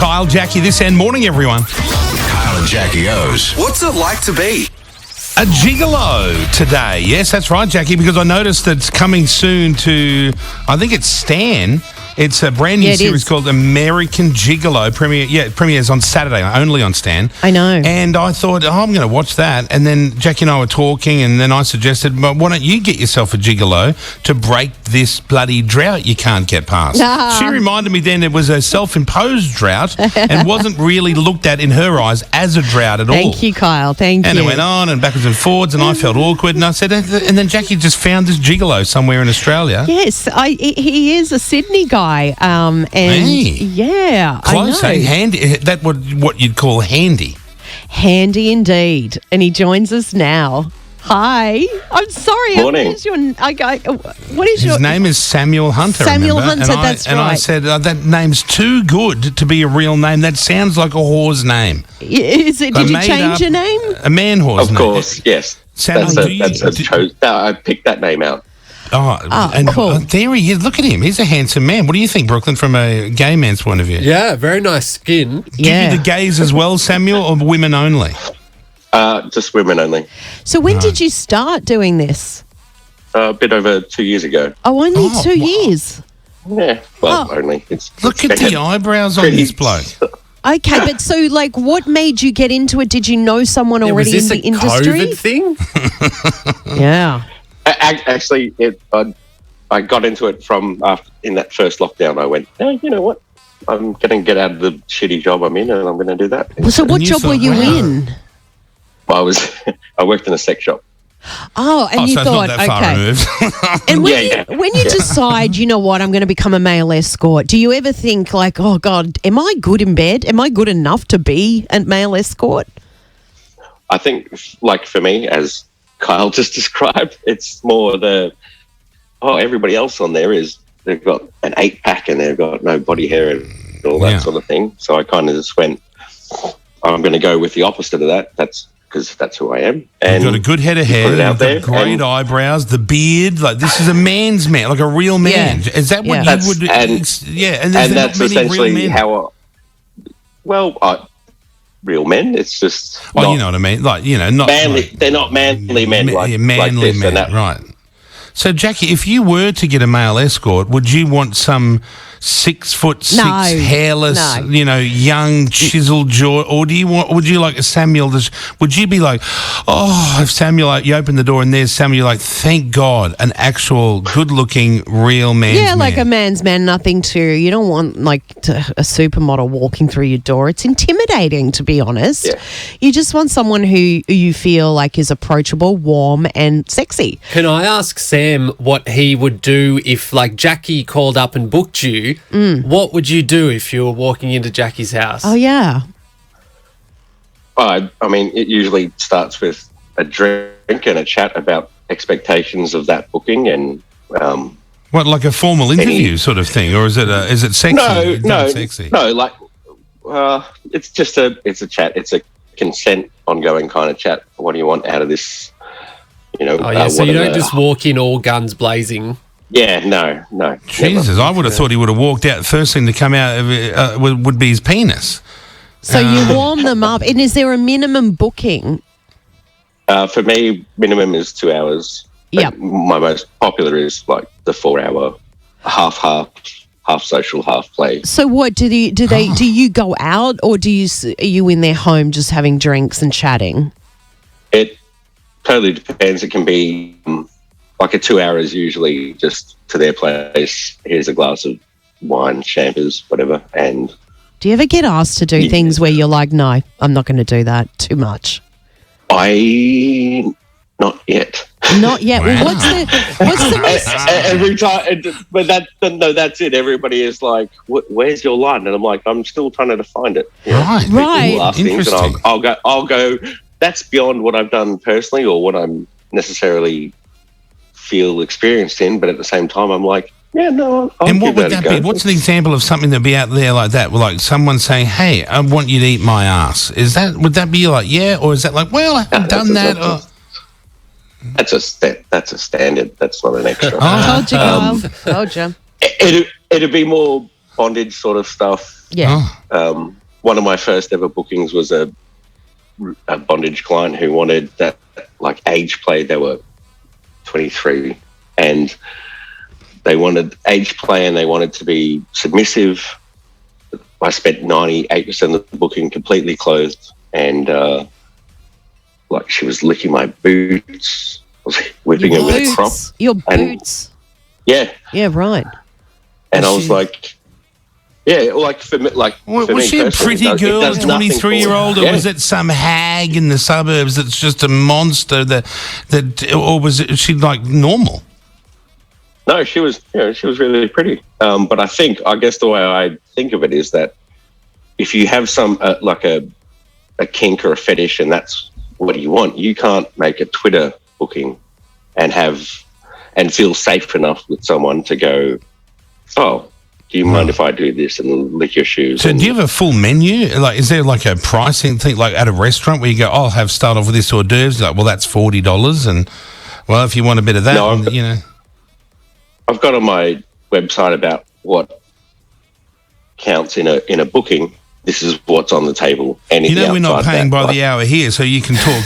Kyle, Jackie, this end. Morning, everyone. Kyle and Jackie O's. What's it like to be A gigolo today. Yes, that's right, Jackie, because I noticed that it's coming soon to, I think it's Stan. It's a brand new series called American Gigolo. Premieres on Saturday, only on Stan. I know. And I thought, I'm going to watch that. And then Jackie and I were talking, and then I suggested, well, why don't you get yourself a gigolo to break this bloody drought you can't get past? She reminded me then it was a self-imposed drought and wasn't really looked at in her eyes as a drought at all. Thank you, Kyle. Thank you. And it went on and backwards and forwards, and I felt awkward. And I said, and then Jackie just found this gigolo somewhere in Australia. Yes, he is a Sydney guy. And yeah, close, I know. Handy. That what you'd call handy. Handy indeed. And he joins us now. Hi. I'm sorry. Morning. What is His name is Samuel Hunter. Samuel remember? Hunter, that's right. And I said, that name's too good to be a real name. That sounds like a whore's name. Is it? Did you change your name? A man whore's name. Of course, yes. Samuel, I picked that name out. Cool. There he is. Look at him. He's a handsome man. What do you think, Brooklyn, from a gay man's point of view? Yeah, very nice skin. Do you the gays as well, Samuel, or women only? Just women only. So when did you start doing this? A bit over 2 years ago. Oh, only 2 years. Yeah, only. Look at the eyebrows on this bloke. Okay, but so, what made you get into it? Did you know someone already in the industry? Was this a COVID thing? Yeah. Actually, I got into it from in that first lockdown. I went, you know what? I'm going to get out of the shitty job I'm in, and I'm going to do that. Well, so what job were you in? Well, I worked in a sex shop. Oh, and you so thought, it's not that far removed. And when you decide, you know what, I'm going to become a male escort, do you ever think oh God, am I good in bed? Am I good enough to be a male escort? I think, for me, as Kyle just described, it's more everybody else on there they've got an 8-pack and they've got no body hair and all that sort of thing. So I kind of just went, I'm going to go with the opposite of that. Because that's who I am. And you've got a good head of hair, you've got great eyebrows, the beard, this is a man's man, like a real man. Yeah. Is that what you would... And that's essentially how real men, it's just... you know what I mean? Not manly, they're not manly men manly men, right. So, Jackie, if you were to get a male escort, would you want some 6'6", hairless, young, chiseled jaw, or would you like a Samuel? Would you be like, if Samuel, you open the door and there's Samuel, you're like, thank God, an actual good-looking, real man. Yeah, like a man's man, nothing to. You don't want a supermodel walking through your door. It's intimidating, to be honest. Yeah. You just want someone who you feel like is approachable, warm, and sexy. Can I ask Sam what he would do if, Jackie called up and booked you? What would you do if you were walking into Jackie's house? Oh, yeah. I mean, it usually starts with a drink and a chat about expectations of that booking and... what, like a formal interview sort of thing? Or is it sexy? No, sexy. No, it's just it's a chat. It's a consent, ongoing kind of chat. What do you want out of this? So you don't just walk in all guns blazing. Yeah, no. Jesus, never. I would have thought he would have walked out. First thing to come out would be his penis. So you warm them up. And is there a minimum booking? For me, minimum is 2 hours. Yeah. My most popular is the 4-hour, half social, half play. So what do you go out, or are you in their home just having drinks and chatting? It totally depends. It can be a 2 hours usually just to their place. Here's a glass of wine, champers, whatever. And do you ever get asked to do things where you're like, no, I'm not going to do that, too much? Not yet. Not yet. Well, what's the most... Every time, but that's it. Everybody is like, "Where's your line?" And I'm like, "I'm still trying to find it." Right. People ask things, and I'll go. That's beyond what I've done personally, or what I'm necessarily feel experienced in. But at the same time, I'm like, yeah, no. And what would that be? What's an example of something that'd be out there like that? Like someone saying, "Hey, I want you to eat my ass." Would that be like, yeah, or is that like, well, I haven't done that? That's a standard. That's not an extra. Told you, Told you. It'd be more bondage sort of stuff. Yeah. Oh. One of my first ever bookings was a bondage client who wanted that like age play. They were 23 and they wanted age play and they wanted to be submissive. I spent 98% of the booking completely clothed and like she was licking my boots. I was whipping her with a crop. Your boots. Yeah. Yeah, right. And I was like, yeah, like for me, Was she a pretty girl, a 23-year-old, or was it some hag in the suburbs that's just a monster or was she like normal? No, she was really pretty. But I guess the way I think of it is that if you have some like a kink or a fetish and that's what you want, you can't make a Twitter booking and feel safe enough with someone to go, oh, do you mind if I do this and lick your shoes? So do you have a full menu? Like, is there like a pricing thing, like at a restaurant where you go, oh, I'll start off with this hors d'oeuvres, like, well, that's $40, and well, if you want a bit of that, I've got on my website about what counts in a booking. This is what's on the table. Anything we're not paying by the hour here, so you can talk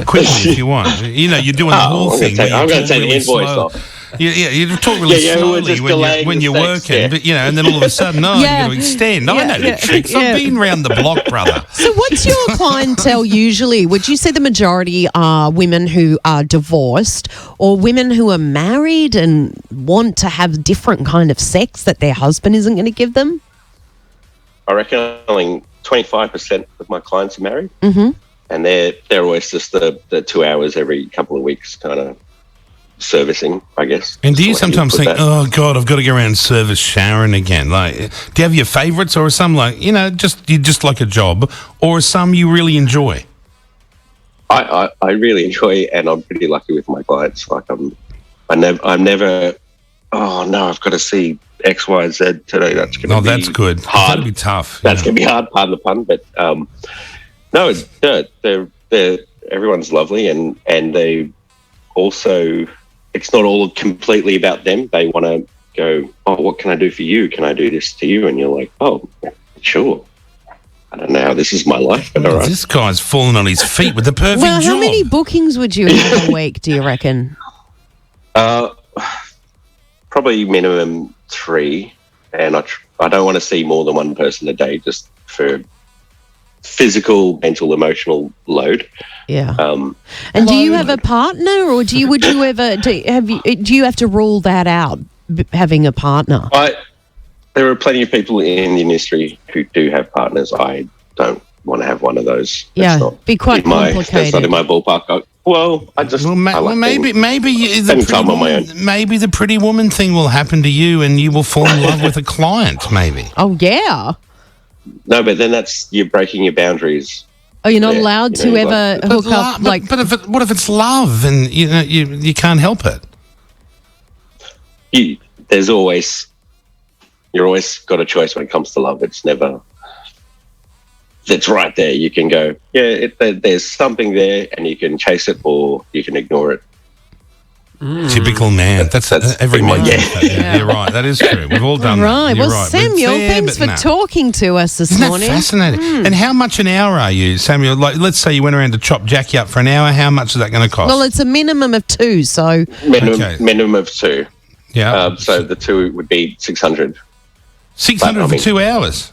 quickly if you want. You're doing the whole thing. I'm going to take the invoice off. Yeah, you talk really slowly when you're working, but and then all of a sudden, you're going to extend. I know the tricks. I've been round the block, brother. So what's your clientele usually? Would you say the majority are women who are divorced or women who are married and want to have different kind of sex that their husband isn't going to give them? I reckon only 25% of my clients are married. Mm-hmm. And they're always just the 2 hours every couple of weeks kind of servicing, I guess. And do you sometimes think, oh God, I've got to go around and service Sharon again? Like, do you have your favourites, or some like you just like a job, or some you really enjoy? I really enjoy, and I'm pretty lucky with my clients. Like I'm never. Oh no, I've got to see X, Y, Z today. That's going to be that's good. Hard. That'll be tough. That's going to be hard. Pardon the pun, but no, they're everyone's lovely, and they also. It's not all completely about them. They want to go, oh, what can I do for you? Can I do this to you? And you're like, oh, sure. I don't know how this is my life, but all right. This guy's fallen on his feet with the perfect job. How many bookings would you have a week, do you reckon? Probably minimum 3. And I don't want to see more than one person a day just for physical, mental, emotional load. Yeah. And do you have a partner, or do you have to rule that out, having a partner? There are plenty of people in the industry who do have partners. I don't want to have one of those. Yeah, be quite complicated. That's not in my ballpark. Maybe the pretty woman thing will happen to you, and you will fall in love with a client. Maybe. Oh yeah. No, but then you're breaking your boundaries. Oh, you're not allowed to ever hook up like. But what if it's love and you can't help it? You're always got a choice when it comes to love. It's never. It's right there. You can go, there's something there, and you can chase it or you can ignore it. Typical man. That's every man. Yeah, you're right. That is true. We've all done that. You're right. Samuel, thanks for talking to us this morning. Isn't that fascinating? And how much an hour are you, Samuel? Like, let's say you went around to chop Jackie up for an hour. How much is that going to cost? Well, it's a minimum of 2, so... Minimum of 2. Yeah. So the 2 would be 600. 600 for 2 hours?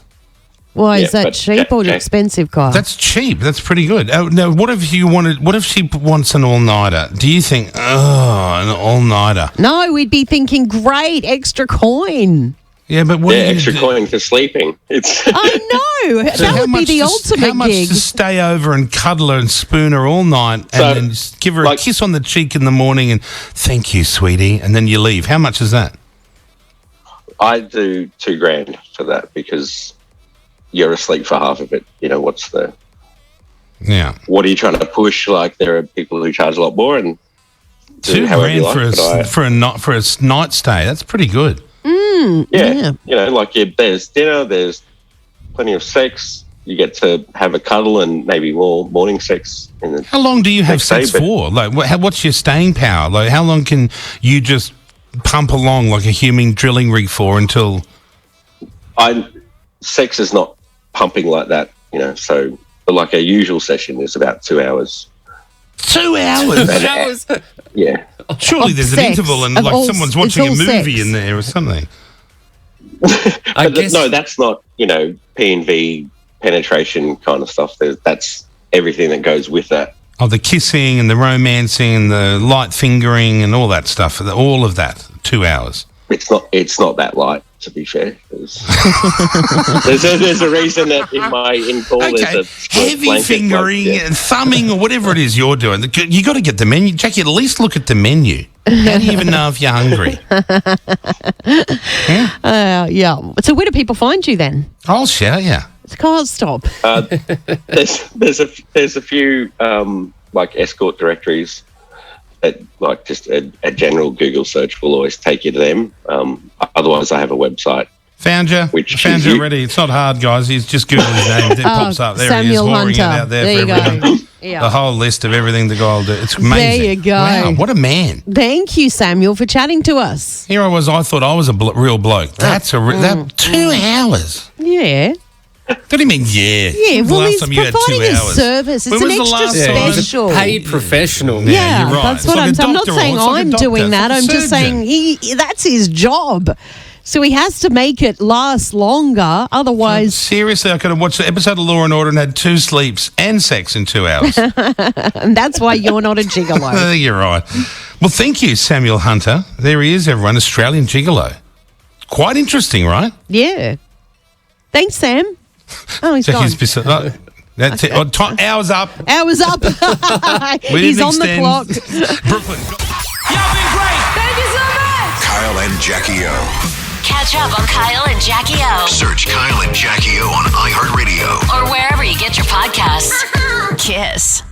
Why, is that cheap or expensive, Kyle? That's cheap. That's pretty good. Now, what if she wants an all-nighter? Do you think, an all-nighter? No, we'd be thinking, great, extra coin. Yeah, but what extra coin for sleeping. I know. So that would be the ultimate gig. How much to stay over and cuddle her and spoon her all night and then just give her a kiss on the cheek in the morning and thank you, sweetie, and then you leave? How much is that? I do $2,000 for that because... you're asleep for half of it. What are you trying to push? Like, there are people who charge a lot more, and $2,000 for a night stay. That's pretty good. Yeah. There's dinner, there's plenty of sex. You get to have a cuddle and maybe more morning sex. How long do you have sex for? Like, what's your staying power? Like, how long can you just pump along like a human drilling rig for until? sex is not pumping like that, so like a usual session is about 2 hours. 2 hours? Yeah. Surely there's an sex. interval and Of like all- someone's it's watching a all movie sex. in there or something. I guess No, that's not, P&V penetration kind of stuff. That's everything that goes with that. Oh, the kissing and the romancing and the light fingering and all that stuff. All of that. 2 hours. It's not that light, to be fair. There's a reason that in my in-call Okay, there's a heavy blanket fingering bloke, yeah. and thumbing or whatever it is you're doing. You got to get the menu. Jackie, at least look at the menu. How do you even know if you're hungry? Yeah. So where do people find you then? I'll shout you. Can't stop. There's a few like escort directories that like just a general Google search will always take you to them. Otherwise, I have a website. Found you. Found you already. It's not hard, guys. You just Google his name. It pops up. There Samuel he is, whoring it Hunter. out there There for you everyone. go. Yeah. The whole list of everything the guy will do. It's amazing. There you go. Wow, what a man. Thank you, Samuel, for chatting to us. Here I was. I thought I was a real bloke. That's that 2 hours. Yeah. What do you mean, yeah? Yeah, When's the well, last he's time you had 2 providing a hours? service. It's When an was the extra last yeah, time? he's a special. paid professional. Yeah, you're right. That's It's what like I'm a saying. I'm not doctor or saying it's like a I'm doctor. doing It's that. like a I'm just surgeon. saying that's his job. So he has to make it last longer. Otherwise, Seriously, I could have watched the episode of Law and Order and had 2 sleeps and sex in 2 hours. and that's why you're not a gigolo. You're right. Well, thank you, Samuel Hunter. There he is, everyone. Australian Gigolo. Quite interesting, right? Yeah. Thanks, Sam. Oh, he's gone. That's it. Hours up. Hours up. We He's didn't on the extend. clock. Brooklyn. Kyle and Jackie O. Catch up on Kyle and Jackie O. Search Kyle and Jackie O on iHeartRadio. Or wherever you get your podcasts. Kiss.